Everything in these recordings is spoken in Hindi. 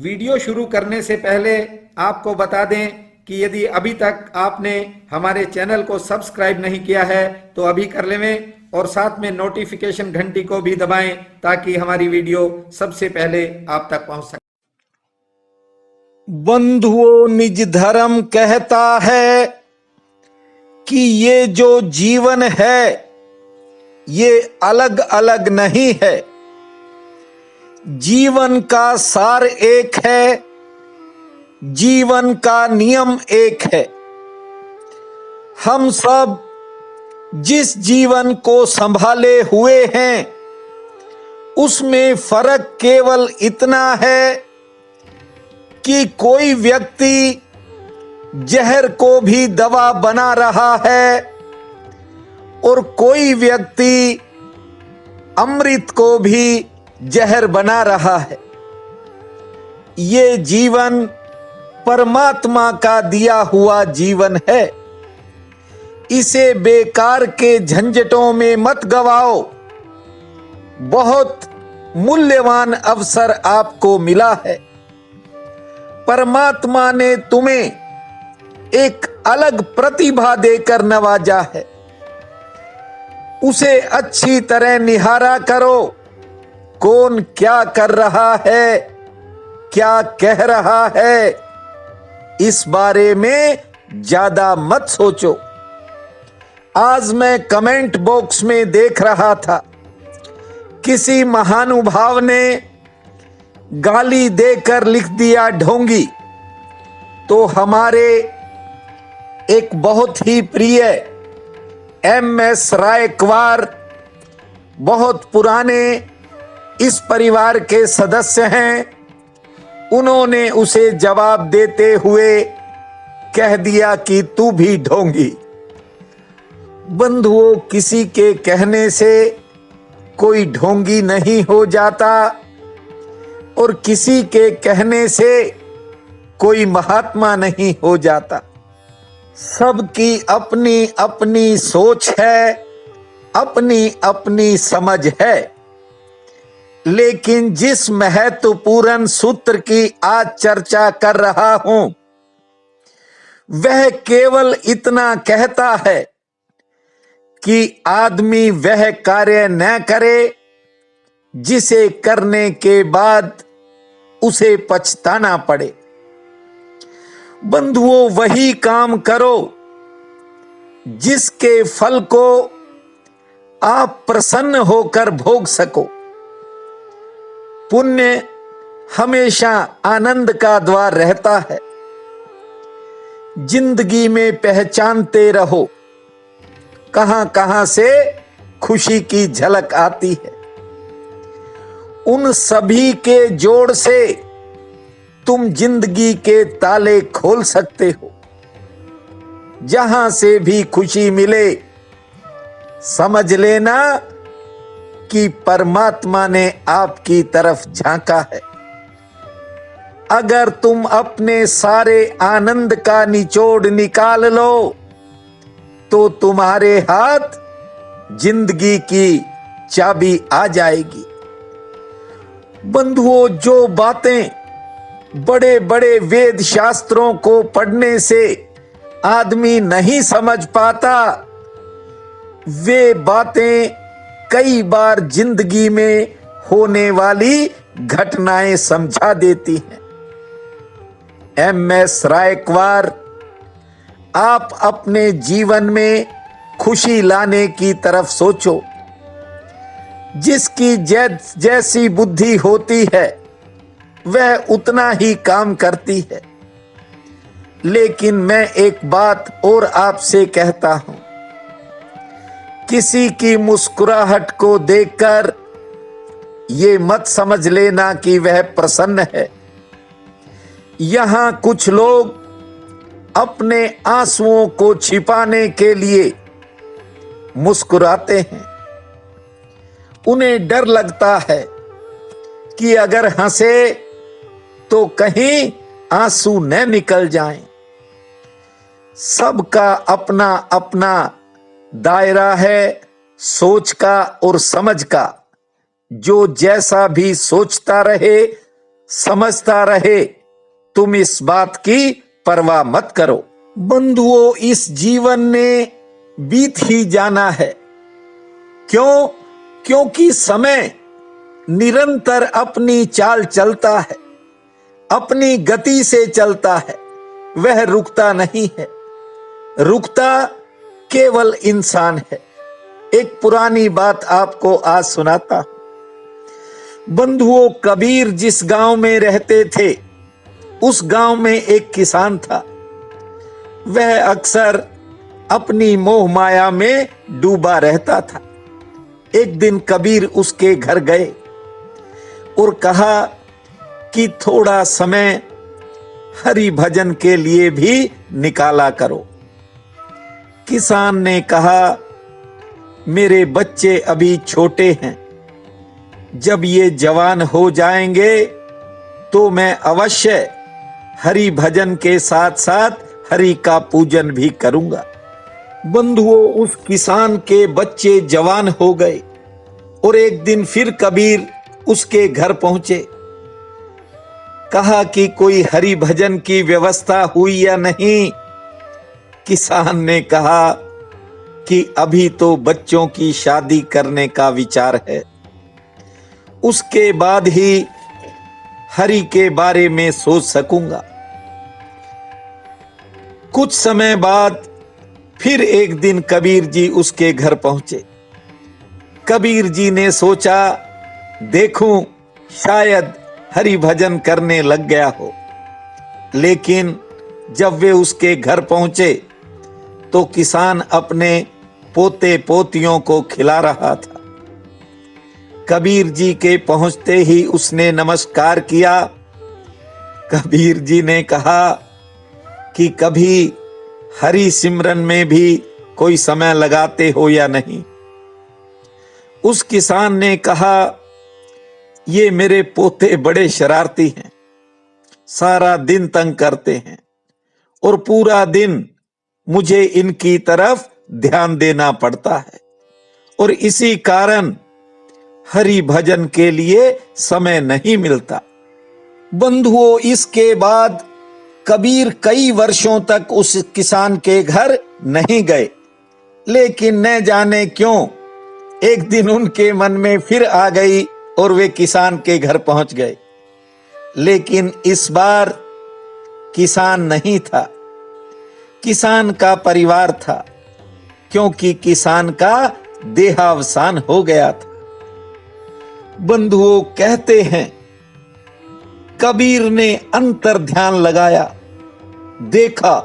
वीडियो शुरू करने से पहले आपको बता दें कि यदि अभी तक आपने हमारे चैनल को सब्सक्राइब नहीं किया है तो अभी कर लें और साथ में नोटिफिकेशन घंटी को भी दबाएं ताकि हमारी वीडियो सबसे पहले आप तक पहुंच सके। बंधुओं, निज धर्म कहता है कि ये जो जीवन है ये अलग अलग नहीं है। जीवन का सार एक है, जीवन का नियम एक है। हम सब जिस जीवन को संभाले हुए हैं उसमें फर्क केवल इतना है कि कोई व्यक्ति जहर को भी दवा बना रहा है और कोई व्यक्ति अमृत को भी जहर बना रहा है। ये जीवन परमात्मा का दिया हुआ जीवन है। इसे बेकार के झंझटों में मत गवाओ। बहुत मूल्यवान अवसर आपको मिला है। परमात्मा ने तुम्हें एक अलग प्रतिभा देकर नवाजा है। उसे अच्छी तरह निहारा करो। कौन क्या कर रहा है, क्या कह रहा है, इस बारे में ज्यादा मत सोचो। आज मैं कमेंट बॉक्स में देख रहा था, किसी महानुभाव ने गाली देकर लिख दिया ढोंगी। तो हमारे एक बहुत ही प्रिय MS रायकवार, बहुत पुराने इस परिवार के सदस्य हैं, उन्होंने उसे जवाब देते हुए कह दिया कि तू भी ढोंगी। बंधुओं, किसी के कहने से कोई ढोंगी नहीं हो जाता और किसी के कहने से कोई महात्मा नहीं हो जाता। सबकी अपनी अपनी सोच है, अपनी अपनी समझ है। लेकिन जिस महत्वपूर्ण सूत्र की आज चर्चा कर रहा हूं वह केवल इतना कहता है कि आदमी वह कार्य न करे जिसे करने के बाद उसे पछताना पड़े। बंधुओं, वही काम करो जिसके फल को आप प्रसन्न होकर भोग सको। पुण्य हमेशा आनंद का द्वार रहता है। जिंदगी में पहचानते रहो कहां कहां से खुशी की झलक आती है। उन सभी के जोड़ से तुम जिंदगी के ताले खोल सकते हो। जहां से भी खुशी मिले समझ लेना कि परमात्मा ने आपकी तरफ झांका है। अगर तुम अपने सारे आनंद का निचोड़ निकाल लो तो तुम्हारे हाथ जिंदगी की चाबी आ जाएगी। बंधुओं, जो बातें बड़े बड़े वेद शास्त्रों को पढ़ने से आदमी नहीं समझ पाता, वे बातें कई बार जिंदगी में होने वाली घटनाएं समझा देती हैं। MS रायकवार, आप अपने जीवन में खुशी लाने की तरफ सोचो। जिसकी जैसी बुद्धि होती है वह उतना ही काम करती है। लेकिन मैं एक बात और आपसे कहता हूं, किसी की मुस्कुराहट को देखकर ये मत समझ लेना कि वह प्रसन्न है। यहां कुछ लोग अपने आंसुओं को छिपाने के लिए मुस्कुराते हैं। उन्हें डर लगता है कि अगर हंसे तो कहीं आंसू न निकल जाएं। सबका अपना अपना दायरा है सोच का और समझ का। जो जैसा भी सोचता रहे समझता रहे, तुम इस बात की परवाह मत करो। बंधुओं, इस जीवन ने बीत ही जाना है। क्यों? क्योंकि समय निरंतर अपनी चाल चलता है, अपनी गति से चलता है, वह रुकता नहीं है। रुकता केवल इंसान है। एक पुरानी बात आपको आज सुनाता हूं। बंधुओं, कबीर जिस गांव में रहते थे, उस गांव में एक किसान था। वह अक्सर अपनी मोह माया में डूबा रहता था। एक दिन कबीर उसके घर गए और कहा कि थोड़ा समय हरि भजन के लिए भी निकाला करो। किसान ने कहा, मेरे बच्चे अभी छोटे हैं, जब ये जवान हो जाएंगे तो मैं अवश्य हरि भजन के साथ साथ हरि का पूजन भी करूंगा। बंधुओं, उस किसान के बच्चे जवान हो गए और एक दिन फिर कबीर उसके घर पहुंचे। कहा कि कोई हरि भजन की व्यवस्था हुई या नहीं। किसान ने कहा कि अभी तो बच्चों की शादी करने का विचार है, उसके बाद ही हरि के बारे में सोच सकूंगा। कुछ समय बाद फिर एक दिन कबीर जी उसके घर पहुंचे। कबीर जी ने सोचा, देखूं शायद हरि भजन करने लग गया हो। लेकिन जब वे उसके घर पहुंचे तो किसान अपने पोते पोतियों को खिला रहा था। कबीर जी के पहुंचते ही उसने नमस्कार किया। कबीर जी ने कहा कि कभी हरि सिमरन में भी कोई समय लगाते हो या नहीं। उस किसान ने कहा, ये मेरे पोते बड़े शरारती हैं, सारा दिन तंग करते हैं और पूरा दिन मुझे इनकी तरफ ध्यान देना पड़ता है और इसी कारण हरि भजन के लिए समय नहीं मिलता। बंधुओं, इसके बाद कबीर कई वर्षों तक उस किसान के घर नहीं गए। लेकिन न जाने क्यों एक दिन उनके मन में फिर आ गई और वे किसान के घर पहुंच गए। लेकिन इस बार किसान नहीं था, किसान का परिवार था, क्योंकि किसान का देहावसान हो गया था। बंधुओं, कहते हैं कबीर ने अंतर ध्यान लगाया, देखा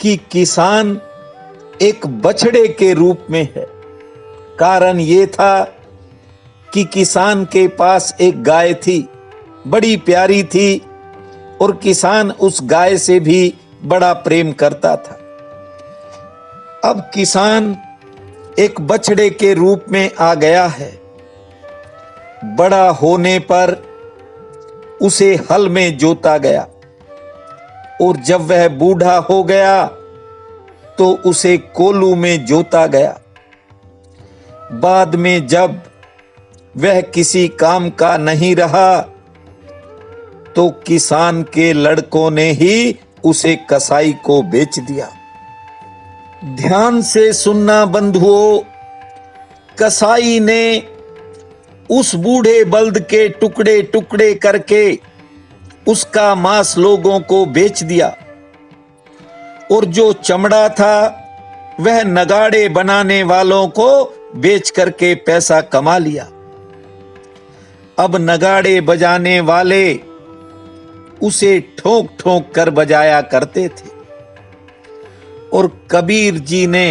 कि किसान एक बछड़े के रूप में है। कारण ये था कि किसान के पास एक गाय थी, बड़ी प्यारी थी और किसान उस गाय से भी बड़ा प्रेम करता था। अब किसान एक बछड़े के रूप में आ गया है। बड़ा होने पर उसे हल में जोता गया और जब वह बूढ़ा हो गया तो उसे कोलू में जोता गया। बाद में जब वह किसी काम का नहीं रहा तो किसान के लड़कों ने ही उसे कसाई को बेच दिया। ध्यान से सुनना बंधुओं, कसाई ने उस बूढ़े बल्द के टुकड़े टुकड़े करके उसका मांस लोगों को बेच दिया और जो चमड़ा था वह नगाड़े बनाने वालों को बेच करके पैसा कमा लिया। अब नगाड़े बजाने वाले उसे ठोक ठोक कर बजाया करते थे। और कबीर जी ने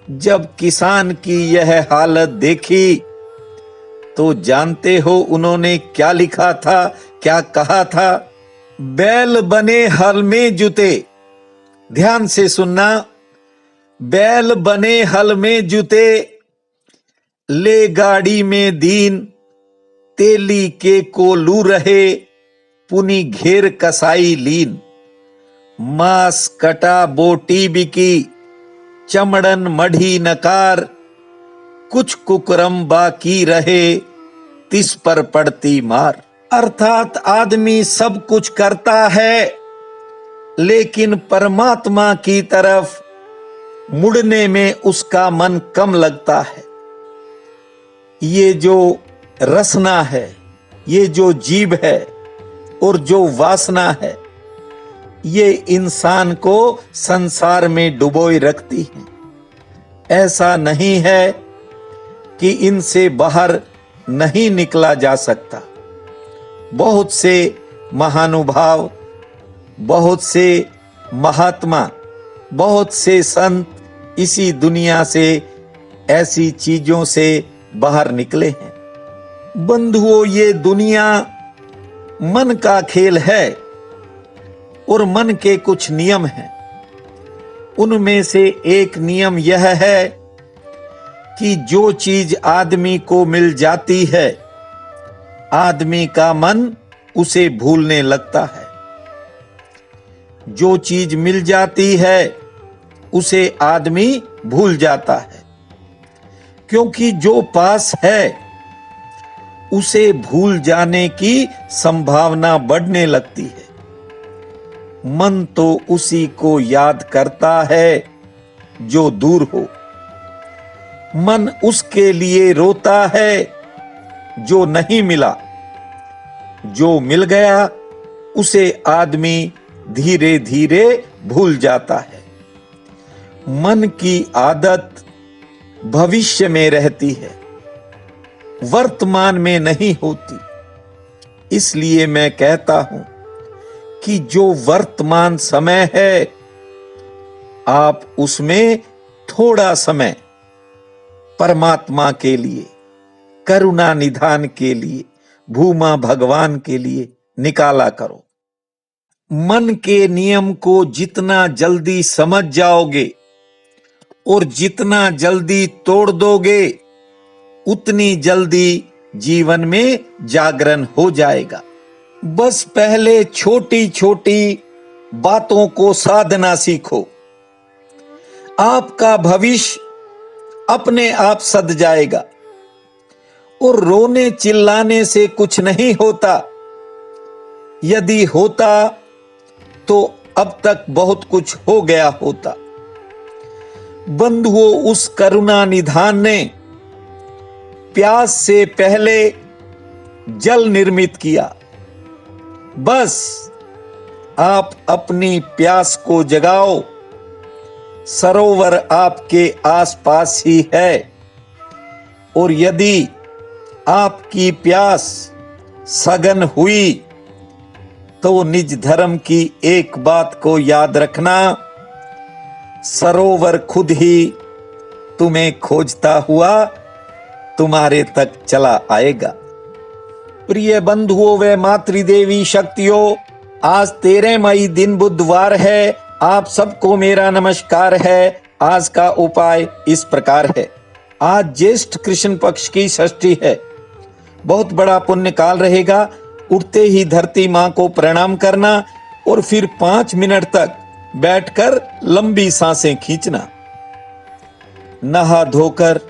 जब किसान की यह हालत देखी तो जानते हो उन्होंने क्या लिखा था, क्या कहा था? बैल बने हल में जुते। ध्यान से सुनना, बैल बने हल में जुते, ले गाड़ी में दीन, तेली के कोलू रहे, पुनी घेर कसाई लीन। मांस कटा बोटी बिकी, चमड़न मढ़ी नकार, कुछ कुकरम बाकी रहे, तिस पर पड़ती मार। अर्थात आदमी सब कुछ करता है, लेकिन परमात्मा की तरफ मुड़ने में उसका मन कम लगता है। ये जो रसना है, ये जो जीव है और जो वासना है, ये इंसान को संसार में डुबोए रखती है। ऐसा नहीं है कि इनसे बाहर नहीं निकला जा सकता। बहुत से महानुभाव, बहुत से महात्मा, बहुत से संत इसी दुनिया से ऐसी चीजों से बाहर निकले हैं। बंधुओं, ये दुनिया मन का खेल है और मन के कुछ नियम हैं। उनमें से एक नियम यह है कि जो चीज आदमी को मिल जाती है, आदमी का मन उसे भूलने लगता है। जो चीज मिल जाती है उसे आदमी भूल जाता है, क्योंकि जो पास है उसे भूल जाने की संभावना बढ़ने लगती है। मन तो उसी को याद करता है जो दूर हो। मन उसके लिए रोता है जो नहीं मिला। जो मिल गया उसे आदमी धीरे धीरे भूल जाता है। मन की आदत भविष्य में रहती है, वर्तमान में नहीं होती। इसलिए मैं कहता हूं कि जो वर्तमान समय है, आप उसमें थोड़ा समय परमात्मा के लिए, करुणा निधान के लिए, भूमा भगवान के लिए निकाला करो। मन के नियम को जितना जल्दी समझ जाओगे और जितना जल्दी तोड़ दोगे, उतनी जल्दी जीवन में जागरण हो जाएगा। बस पहले छोटी छोटी बातों को साधना सीखो। आपका भविष्य अपने आप सध जाएगा। और रोने चिल्लाने से कुछ नहीं होता। यदि होता तो अब तक बहुत कुछ हो गया होता। बंधुओं, उस करुणा निधान ने प्यास से पहले जल निर्मित किया। बस आप अपनी प्यास को जगाओ। सरोवर आपके आसपास ही है। और यदि आपकी प्यास सघन हुई तो निज धर्म की एक बात को याद रखना, सरोवर खुद ही तुम्हें खोजता हुआ तुम्हारे तक चला आएगा। प्रिय बंधुओं व मातृदेवी शक्तियों, आज 13 मई दिन बुधवार है। आप सबको मेरा नमस्कार है। आज का उपाय इस प्रकार है। आज ज्येष्ठ कृष्ण पक्ष की षष्ठी है। बहुत बड़ा पुण्य काल रहेगा। उठते ही धरती मां को प्रणाम करना और फिर 5 मिनट तक बैठकर लंबी सांसें खींचना। नहा धोकर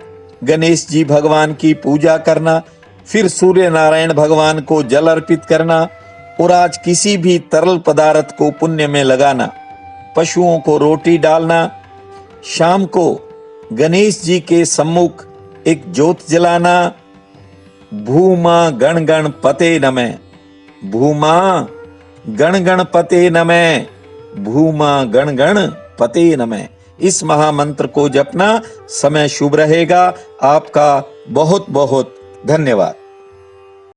गणेश जी भगवान की पूजा करना, फिर सूर्य नारायण भगवान को जल अर्पित करना और आज किसी भी तरल पदार्थ को पुण्य में लगाना। पशुओं को रोटी डालना। शाम को गणेश जी के सम्मुख एक ज्योत जलाना। भूमा गण गणपते नमः, भूमा गण गणपते नमः, भूमा गण गणपते नमः। इस महामंत्र को जपना। समय शुभ रहेगा। आपका बहुत बहुत धन्यवाद।